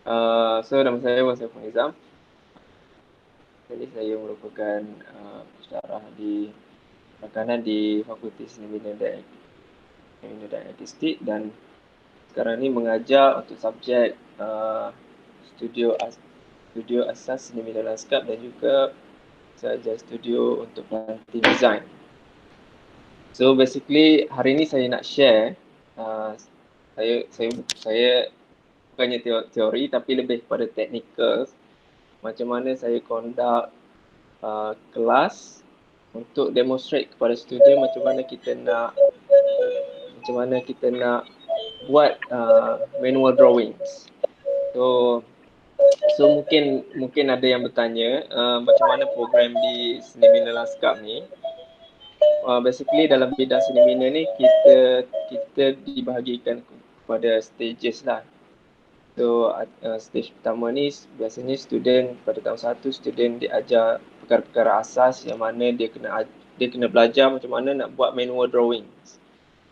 So nama saya Wasif Nizam. Jadi saya merupakan pensyarah di makanan di Fakulti Seni Bina dan Artistik dan sekarang ni mengajar untuk subjek studio studio asas seni bina lanskap dan juga saya ajar studio untuk pelanting design. So basically hari ni saya nak share saya bukannya teori tapi lebih kepada technical macam mana saya conduct kelas untuk demonstrate kepada student macam mana kita nak buat manual drawings. So mungkin ada yang bertanya macam mana program di seni bina lanskap ni. Basically dalam bidang seni bina ni kita dibahagikan kepada stages lah. So stage pertama ni biasanya student pada tahun 1 student diajar perkara-perkara asas yang mana dia kena belajar macam mana nak buat manual drawing.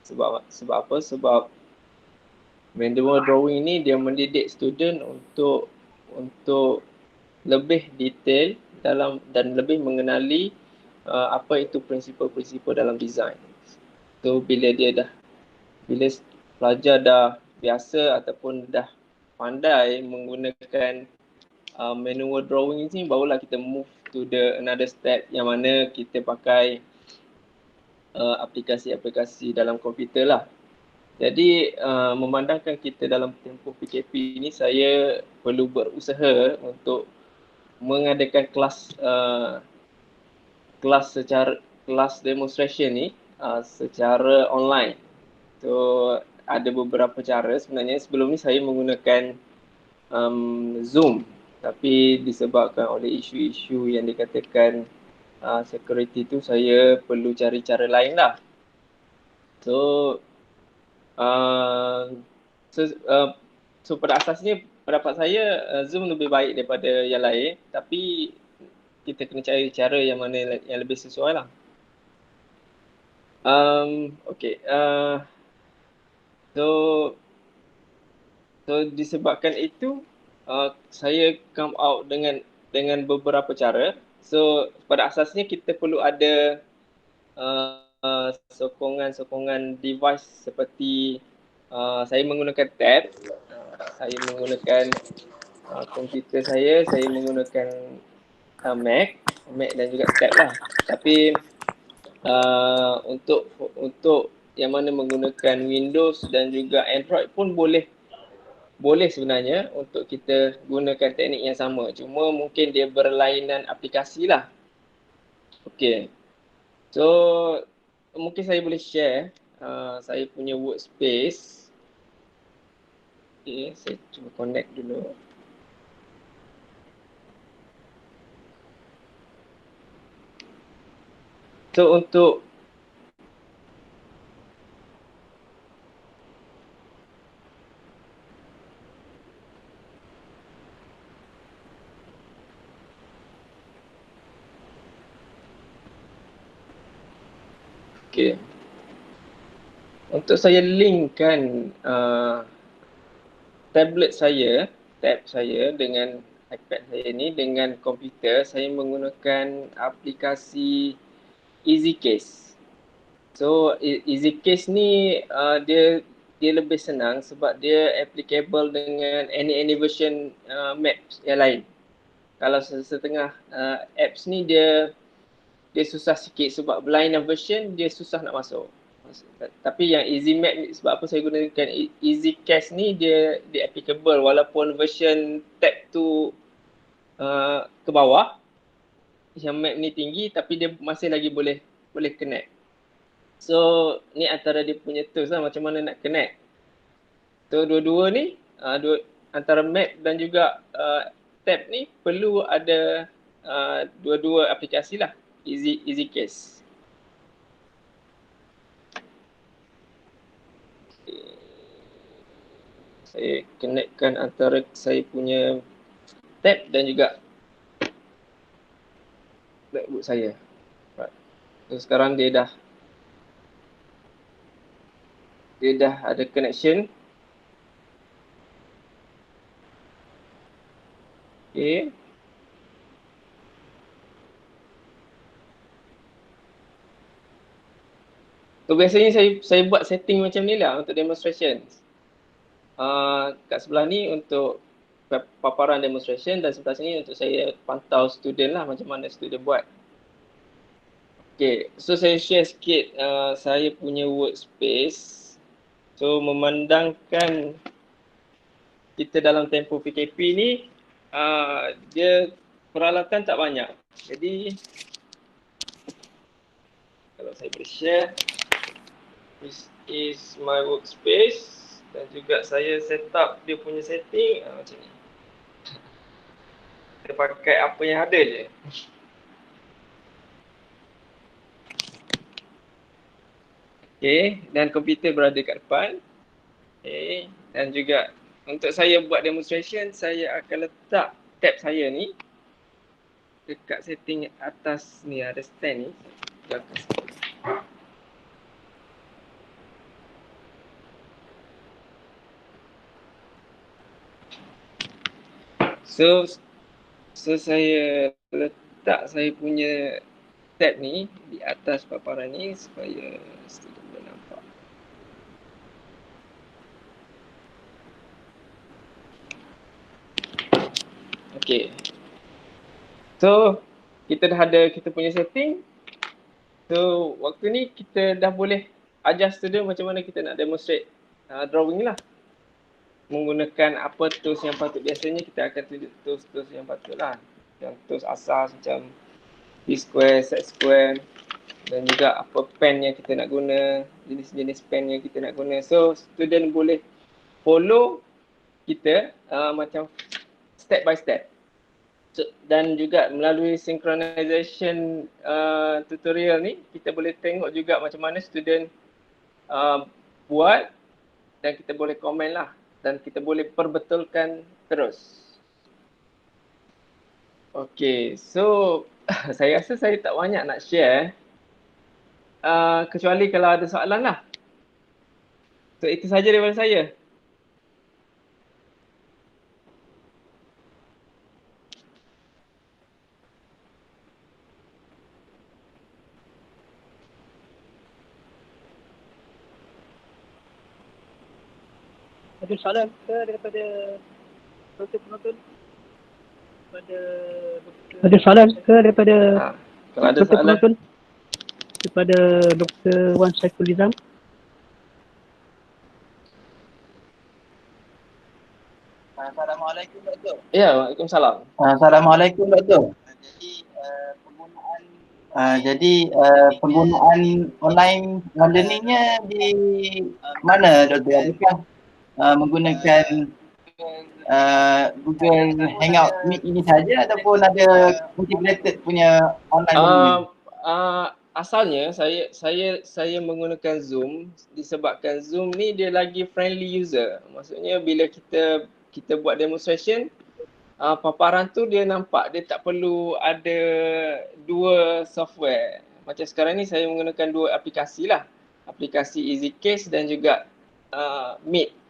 Sebab apa? Sebab manual drawing ni dia mendidik student untuk lebih detail dan lebih mengenali apa itu prinsipal-prinsipal dalam design. So bila pelajar dah biasa ataupun dah pandai menggunakan manual drawing ni, barulah kita move to the another step yang mana kita pakai aplikasi-aplikasi dalam komputer lah. Jadi memandangkan kita dalam tempoh PKP ni, saya perlu berusaha untuk mengadakan kelas demonstration ni secara online. So ada beberapa cara sebenarnya. Sebelum ni saya menggunakan Zoom, tapi disebabkan oleh isu-isu yang dikatakan security tu, saya perlu cari cara lain lah. So uh, so pada asasnya pendapat saya Zoom lebih baik daripada yang lain, tapi kita kena cari cara yang mana yang lebih sesuai lah. Okay. So disebabkan itu saya come out dengan beberapa cara. So pada asasnya kita perlu ada sokongan device seperti saya menggunakan tab, saya menggunakan komputer saya menggunakan Mac dan juga tab lah. Tapi untuk yang mana menggunakan Windows dan juga Android pun boleh sebenarnya untuk kita gunakan teknik yang sama. Cuma mungkin dia berlainan aplikasi lah. Okay. So mungkin saya boleh share saya punya workspace. Okay, saya cuba connect dulu. So untuk okay. Untuk saya linkkan tab saya dengan iPad saya ni dengan komputer, saya menggunakan aplikasi EasyCase. So EasyCase ni dia lebih senang sebab dia applicable dengan any version maps yang lain. Kalau setengah apps ni dia susah sikit sebab berlainan version, dia susah nak masuk. Tapi yang EasyMap ni, sebab apa saya gunakan EasyCast ni, dia applicable walaupun version tab tu ke bawah, yang map ni tinggi tapi dia masih lagi boleh connect. So ni antara dia punya tools lah macam mana nak connect. So dua-dua ni antara map dan juga tab ni perlu ada dua-dua aplikasi lah, EasyCase. Saya connectkan antara saya punya tab dan juga MacBook saya. So sekarang dia dah ada connection. Okay. So biasanya saya buat setting macam ni lah untuk demonstration. Kat sebelah ni untuk paparan demonstration dan sebelah sini untuk saya pantau student lah macam mana student buat. Okay, so saya share sikit saya punya workspace. So memandangkan kita dalam tempoh PKP ni, dia peralatan tak banyak. Jadi kalau saya boleh share, this is my workspace dan juga saya set up dia punya setting macam ni. Kita pakai apa yang ada je. Okay, dan komputer berada kat depan. Okay, dan juga untuk saya buat demonstration, saya akan letak tab saya ni dekat setting atas ni, ada stand ni. So saya letak saya punya tab ni di atas paparan ni supaya student boleh nampak. Okay. So kita dah ada kita punya setting. So waktu ni kita dah boleh ajar student macam mana kita nak demonstrate drawing lah. Menggunakan apa tools yang patut. Biasanya kita akan tunjuk tools yang patut lah. Yang tools asas macam P-square, set square dan juga apa pen yang kita nak guna, jenis-jenis pen yang kita nak guna. So student boleh follow kita macam step by step. So, dan juga melalui synchronization tutorial ni kita boleh tengok juga macam mana student buat dan kita boleh komen lah dan kita boleh perbetulkan terus. Okay, so saya rasa saya tak banyak nak share kecuali kalau ada soalan lah. So itu saja daripada saya. Ada soalan ke daripada penonton? Ada soalan ke daripada kalau ada soalan penonton? Kepada Dr. Wan Saiful Nizam? Assalamualaikum Doktor. Ya, Waalaikumsalam. Assalamualaikum Doktor. Jadi penggunaan online learningnya di mana Doktor? Adakah menggunakan Google Hangout Meet ini saja ataupun ada integrated punya online learning? Asalnya saya menggunakan Zoom disebabkan Zoom ni dia lagi friendly user. Maksudnya bila kita buat demonstration, paparan tu dia nampak, dia tak perlu ada dua software. Macam sekarang ni saya menggunakan dua aplikasi lah. Aplikasi EasyCase dan juga Meet.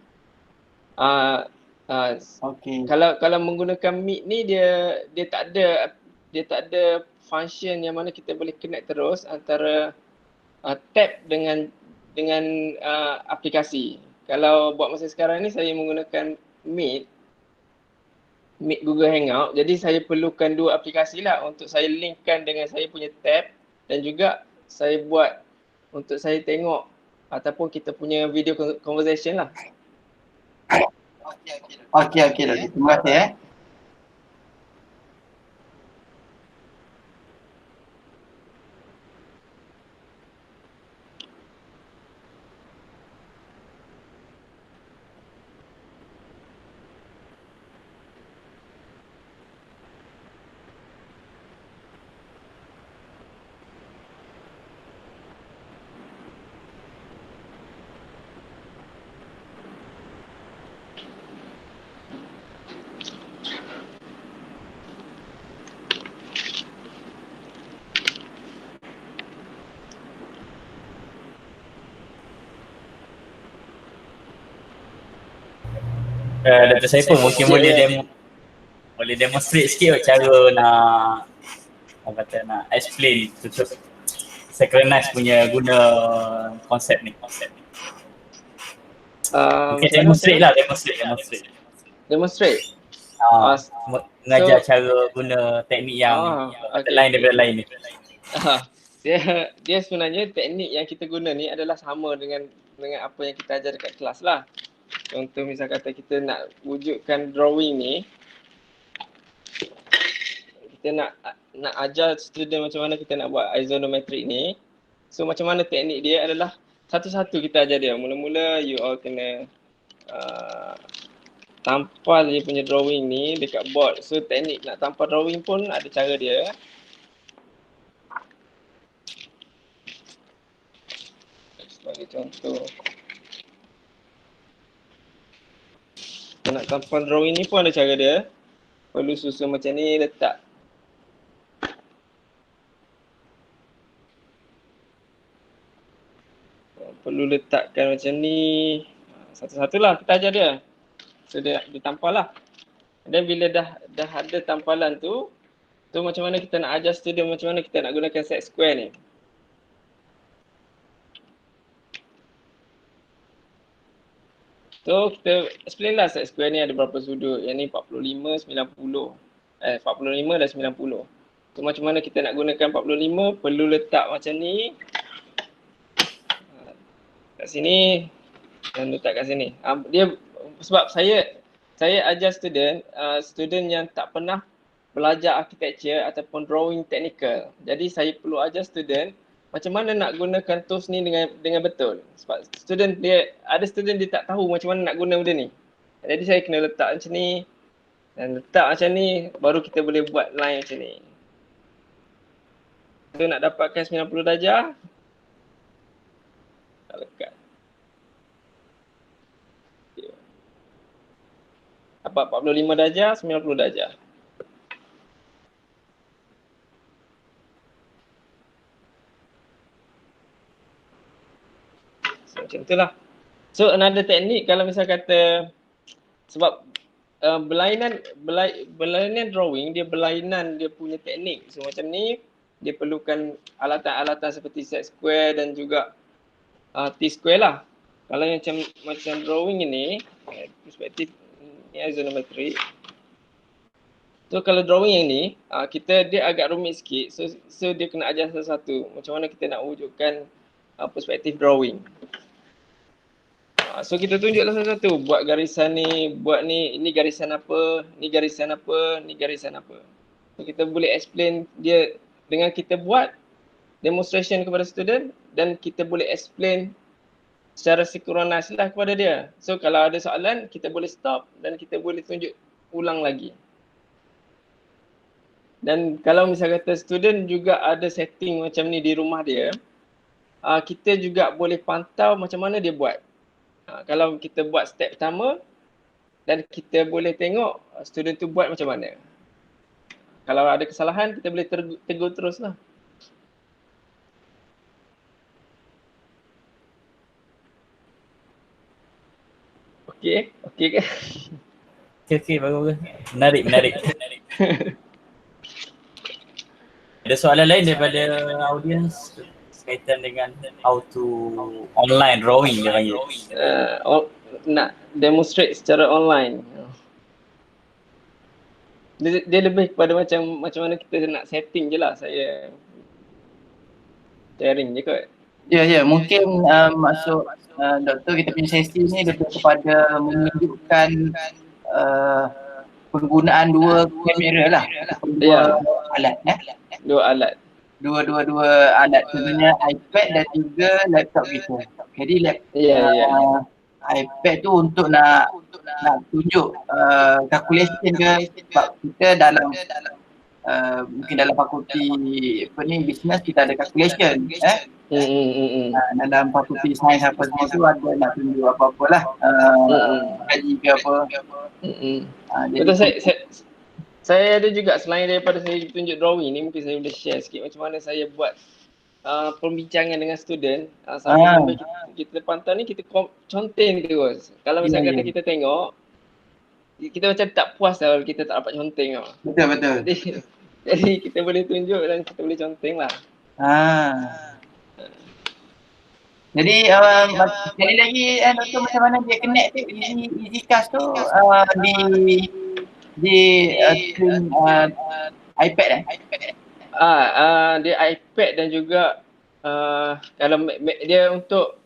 Okay. Kalau menggunakan Meet ni dia tak ada function yang mana kita boleh connect terus antara tab dengan aplikasi. Kalau buat masa sekarang ni saya menggunakan Meet Google Hangout. Jadi saya perlukan dua aplikasi lah untuk saya linkkan dengan saya punya tab dan juga saya buat untuk saya tengok ataupun kita punya video conversation lah. Okey. Terima kasih. Dr. Saiful mungkin boleh demo boleh demonstrate sikit cara nak orang kata nak explain tutup synchronize punya guna konsep ni. Mungkin demonstrate lah, demonstrate. Mengajar cara guna teknik yang lain daripada lain ni. Dia sebenarnya teknik yang kita guna ni adalah sama dengan apa yang kita ajar dekat kelas lah. Contoh misal kata kita nak wujudkan drawing ni, kita nak ajar student macam mana kita nak buat isonometrik ni. So macam mana teknik dia adalah satu-satu kita ajar dia. Mula-mula you all kena tampal dia punya drawing ni dekat board. So teknik nak tampal drawing pun ada cara dia. Sebagai contoh, nak tampal drawing ni pun ada cara dia. Perlu susun macam ni, letak. Perlu letakkan macam ni. Satu-satulah kita ajar dia. So dia tampal lah. Dan bila dah ada tampalan tu macam mana kita nak ajar student macam mana kita nak gunakan set square ni. So kita explain lah set square ni ada berapa sudut. Yang ni 45, 90. 45 dan 90. So macam mana kita nak gunakan 45, perlu letak macam ni. Kat sini dan letak kat sini. Dia sebab saya ajar student yang tak pernah belajar architecture ataupun drawing technical. Jadi saya perlu ajar student macam mana nak gunakan tools ni dengan betul. Sebab ada student dia tak tahu macam mana nak guna benda ni. Jadi saya kena letak macam ni dan letak macam ni baru kita boleh buat line macam ni. So nak dapatkan 90 darjah, tak lekat. Dapat 45 darjah, 90 darjah. So, macam itulah. So another teknik kalau misal kata sebab berlainan drawing dia berlainan dia punya teknik. So macam ni dia perlukan alatan-alatan seperti set square dan juga T-square lah. Kalau macam drawing ini perspektif ni isonometrik. So kalau drawing yang ni dia agak rumit sikit. So dia kena ajar satu-satu macam mana kita nak wujudkan perspektif drawing. So kita tunjuklah satu-satu, buat garisan ni, buat ni, ini garisan apa, ni garisan apa, ni garisan apa. So kita boleh explain dia dengan kita buat demonstration kepada student dan kita boleh explain secara synchronize lah kepada dia. So kalau ada soalan, kita boleh stop dan kita boleh tunjuk ulang lagi. Dan kalau misal kata student juga ada setting macam ni di rumah dia, kita juga boleh pantau macam mana dia buat. Kalau kita buat step pertama dan kita boleh tengok student tu buat macam mana. Kalau ada kesalahan kita boleh tegur terus lah. Okey ke? Okey, bagus. Menarik. Ada soalan lain daripada audience berkaitan dengan how to online drawing dia panggil. Nak demonstrate secara online. Dia lebih kepada macam mana kita nak setting je lah. Saya sharing je kot. Ya, mungkin maksud doktor kita punya sesi ni lebih kepada menunjukkan penggunaan dua kamera lah. Dua alat Dua alat. Dua alat sebenarnya iPad dan juga laptop kita. Jadi iPad tu untuk nak tunjuk calculation ke, sebab kita dalam mungkin dalam fakulti business kita ada calculation dalam fakulti sains apa semua tu ada nak tunjuk apa-apa lah gaji ke apa. Betul, saya ada juga selain daripada saya tunjuk drawing ni, mungkin saya boleh share sikit macam mana saya buat perbincangan dengan student sambil kita pantau ni kita contain terus. Kalau misalkan kita tengok kita macam tak puas lah kalau kita tak dapat conteng tau. Betul. Jadi kita boleh tunjuk dan kita boleh conteng lah. Jadi sekali lagi Dr. macam mana dia connect tu EasyCast tu di screen iPad Dia iPad dan juga kalau dia untuk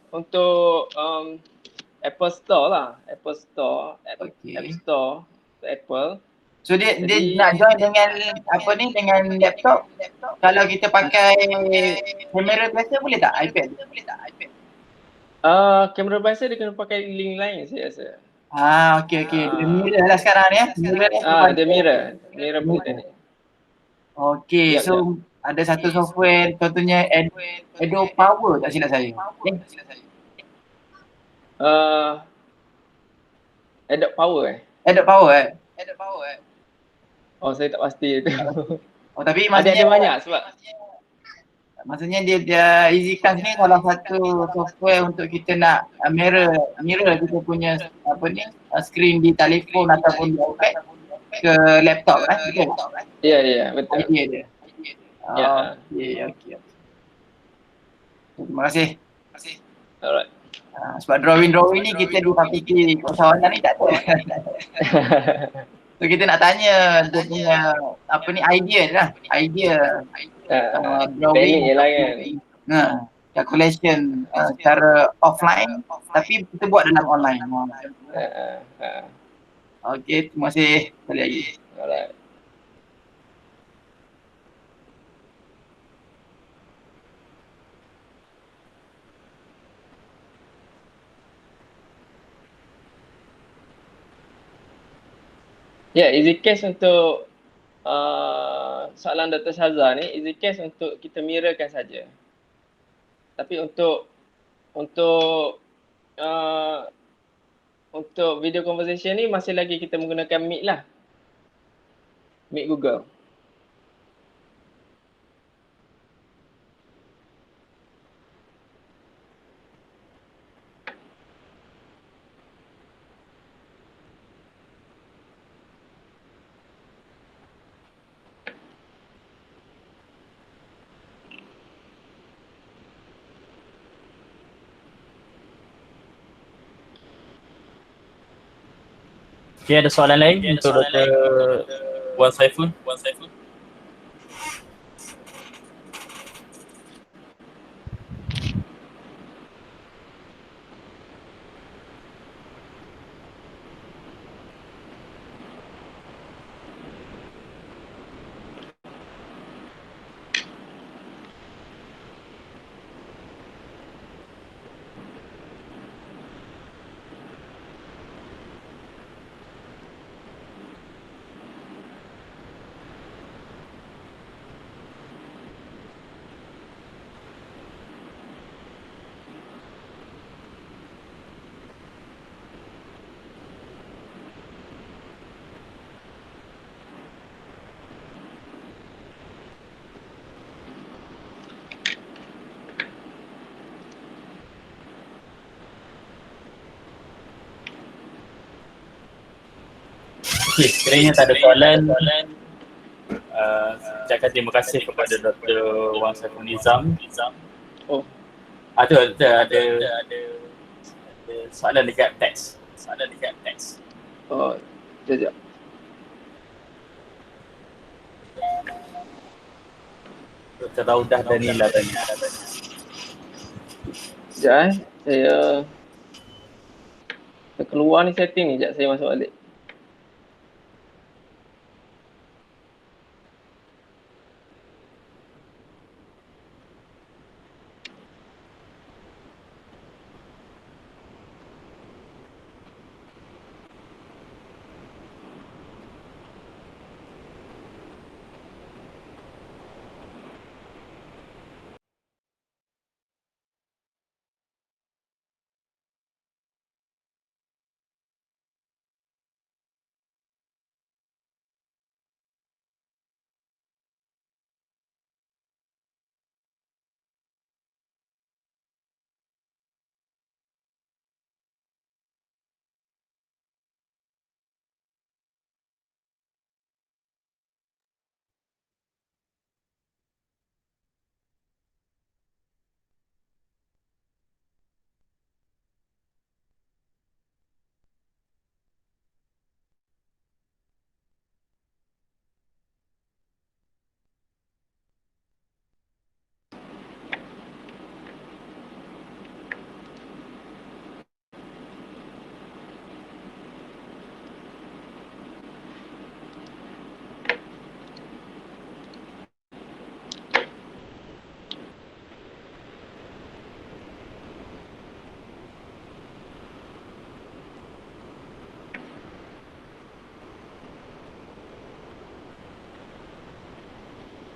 Apple Store lah, Apple Store, App Store untuk Apple. So dia nak join dengan dengan laptop. Kalau kita pakai kamera biasa boleh tak iPad? Kamera biasa dia kena pakai link lain saya rasa. Okey. Dia mirror lah sekarang ni Dia mirror benda ni. Okey, so ada satu software contohnya Adobe Power tak silap saya. Adobe Power Adobe Power Oh, saya tak pasti itu. Tapi ada banyak sebab maksudnya dia EasyCast ni salah satu software untuk kita nak mirror kita punya screen di telefon ataupun di iPad ke laptop betul? Ya, betul. Idea dia. Okey. Terima kasih. Alright. Sebab drawing ni kita dipakiki kawasan ni tak ada. So kita nak tanya dia punya idea drawing je lah kan. Calculation secara offline tapi kita buat dalam online. Okey, terima kasih sekali lagi. Alright. Ya, EasyCast untuk soalan Dr. Syazah ni, EasyCast untuk kita mirrorkan saja. Tapi untuk video conversation ni masih lagi kita menggunakan Meet lah. Meet Google. Okay, ada soalan lain untuk Dr. Wan Saiful? Okay, sekiranya tak ada soalan, ucapkan terima kasih kepada Dr. Wan Saiful Nizam. Ada soalan dekat teks. Sekejap. Dr. Raudah Danila tanya. Sekejap saya keluar ni setting ni, sekejap saya masuk balik.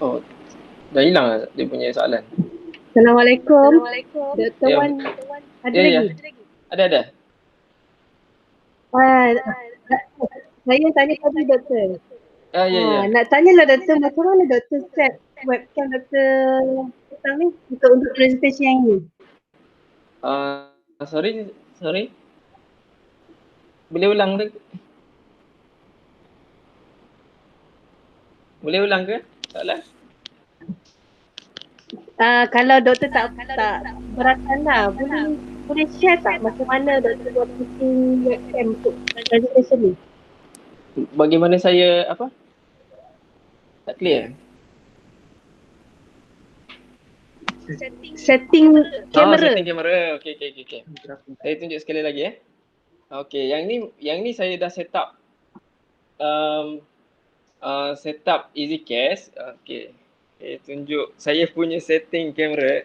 Oh, dah hilang lah dia punya soalan. Assalamualaikum. Dr. Ya, Wan ada ya, lagi? Ada. Ah, saya tanya tadi doktor. Ya. Nak tanya lah doktor, macam mana doktor set webcam doktor petang ni untuk presentation yang ni? Sorry. Boleh ulang ke? Boleh ulang ke soalan? Kalau doktor tak beratan lah, boleh share tak macam mana doktor buat setting webcam untuk presentation ni? Bagaimana saya apa? Tak clear. Setting kamera. Setting kamera. Okey. Saya tunjuk sekali lagi Okey, yang ni saya dah set up EasyCast. Okey. Tunjuk saya punya setting kamera.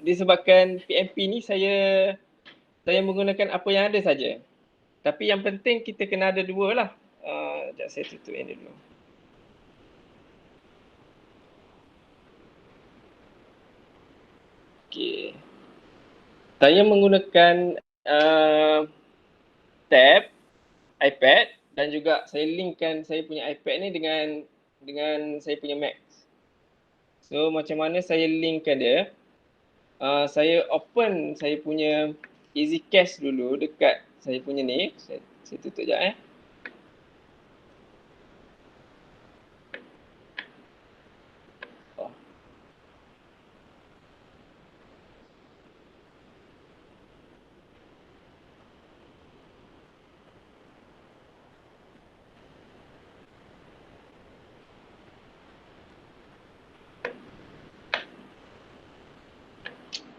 Disebabkan PMP ni saya menggunakan apa yang ada saja. Tapi yang penting kita kena ada dua lah. Sekejap saya tutup yang dulu. Okey. Saya menggunakan tab iPad dan juga saya linkkan saya punya iPad ni dengan saya punya Mac. So macam mana saya linkkan dia? Saya open saya punya EasyCast dulu dekat saya punya ni. Saya tutup sekejap Oh.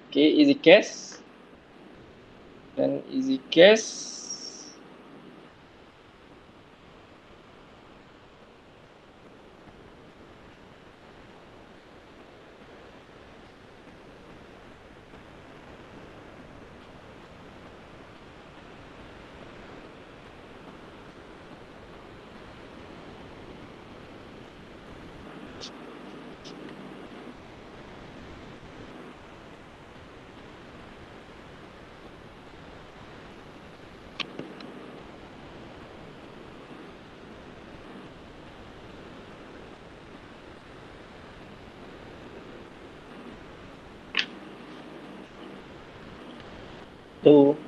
Okay, EasyCast dan EasyCast. Tu.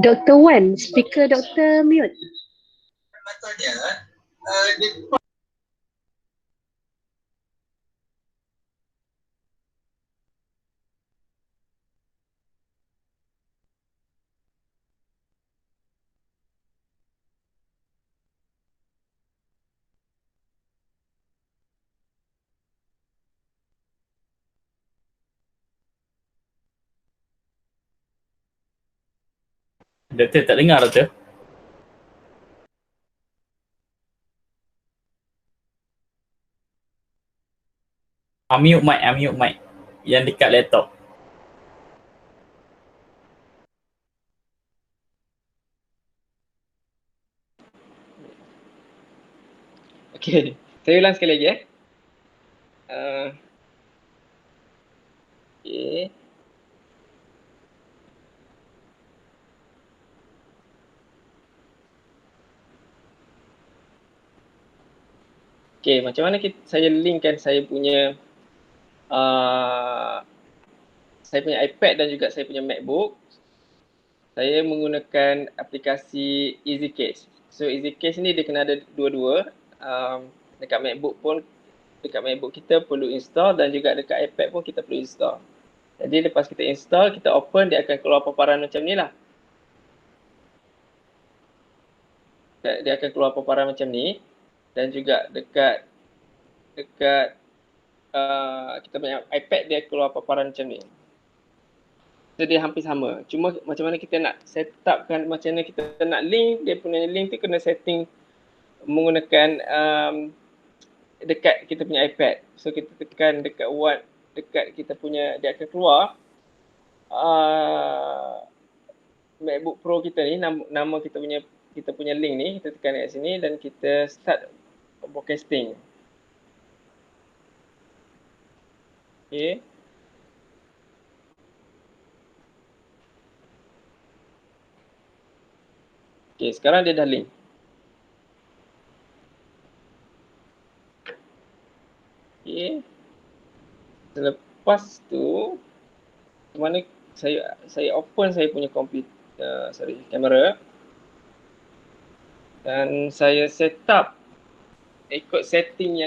Dr. Wan, speaker Dr. mute. Doktor tak dengar doktor? Unmute mic yang dekat laptop. Okay, saya ulang sekali lagi okay. Okay, macam mana saya linkkan saya punya iPad dan juga saya punya MacBook. Saya menggunakan aplikasi EasyCase. So EasyCase ni dia kena ada dua-dua. Dekat MacBook kita perlu install dan juga dekat iPad pun kita perlu install. Jadi lepas kita install, kita open, dia akan keluar paparan macam ni lah. Dia akan keluar paparan macam ni. Dan juga dekat kita punya iPad dia keluar paparan macam ni. So dia hampir sama. Cuma macam mana kita nak set upkan, macam mana kita nak link, dia punya link tu kena setting menggunakan dekat kita punya iPad. So kita tekan dekat dekat kita punya, dia akan keluar MacBook Pro kita ni, nama kita punya link ni, kita tekan kat sini dan kita start broadcasting. Okay. Okay, sekarang dia dah link. Okay. Selepas tu, mana saya open saya punya komputer, kamera. Dan saya set up ikut setting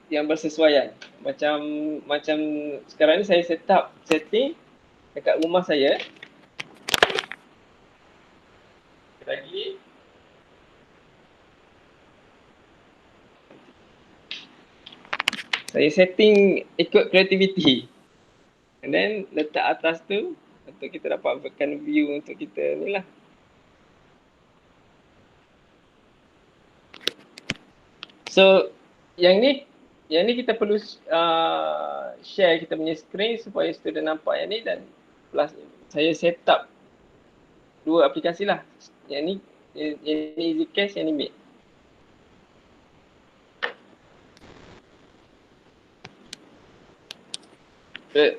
yang bersesuaian. Macam sekarang ni saya set up setting dekat rumah saya. Lagi saya setting ikut creativity. And then letak atas tu untuk kita dapatkan view untuk kita ni lah. So yang ni kita perlu share kita punya screen supaya student nampak yang ni, dan plus saya set up dua aplikasi lah. Yang ni EasyCase, yang ni Meet.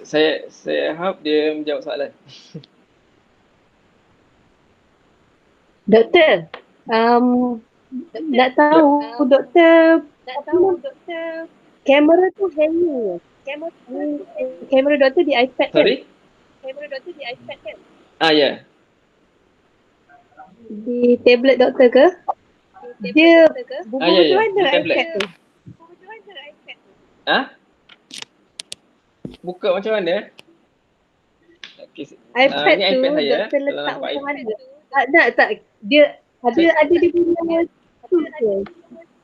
Saya harap dia menjawab soalan. Doktor, nak tahu doktor kamera tu hanging. Kamera doktor di iPad kan? Sorry? Kamera doktor di iPad kan? Ya. Yeah. Di tablet doktor ke? Dia buku Ya, macam mana di tablet. iPad tu? Buka macam mana? Okay. iPad ni tu iPad saya, doktor kalau letak nampak macam mana? Tak. Dia ada dia punya tu ke?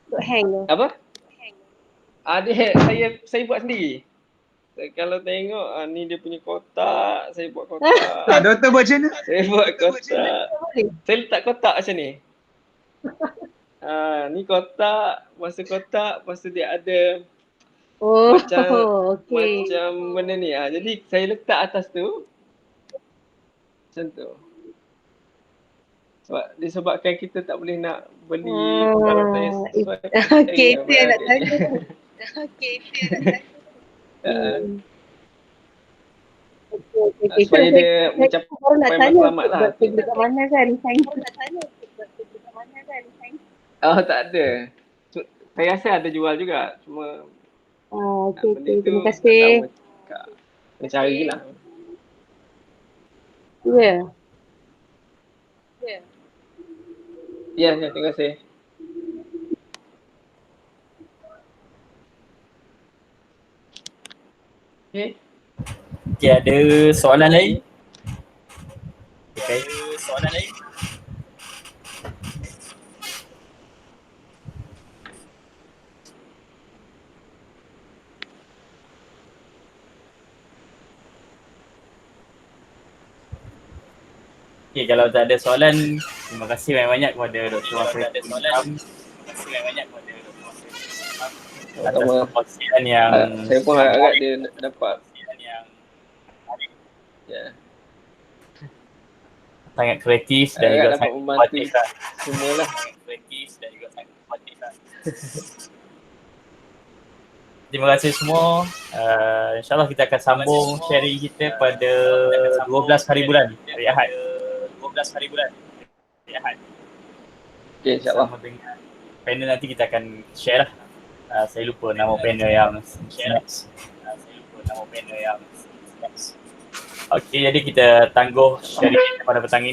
Untuk hang tu. Apa? Saya buat sendiri. Kalau tengok ni dia punya kotak, saya buat kotak. Doktor buat macam mana? Saya buat kotak. Saya letak kotak macam ni. Ni kotak, lepas tu dia ada macam benda ni. Jadi saya letak atas tu. Macam tu. Disebabkan kita tak boleh nak beli kalau saya sesuai. Okey, itu yang nak tanya. Supaya dia macam baru nak supaya tanya matlamat lah. doktor dekat mana kan? Tak ada. Saya rasa ada jual juga. Cuma Okey, terima kasih. kena cari lah. Ya. Ya, terima kasih. Okay. Okay, ada soalan lain? Okay. Soalan lain? Okay, kalau tak ada soalan, terima kasih banyak-banyak kepada Dr. Wafir atas perkongsian yang saya pun harap dia dapat sangat kreatif dan juga sangat informatif semualah. Terima kasih semua. InsyaAllah kita akan sambung sharing kita pada 12 hari bulan, hari Ahad. 12 hari bulan, hari Ahad. Okay, insyaAllah. Sama dengan panel nanti kita akan share lah. Saya lupa nama panel yang next. Okay, jadi kita tangguh sharing kita pada petang ini.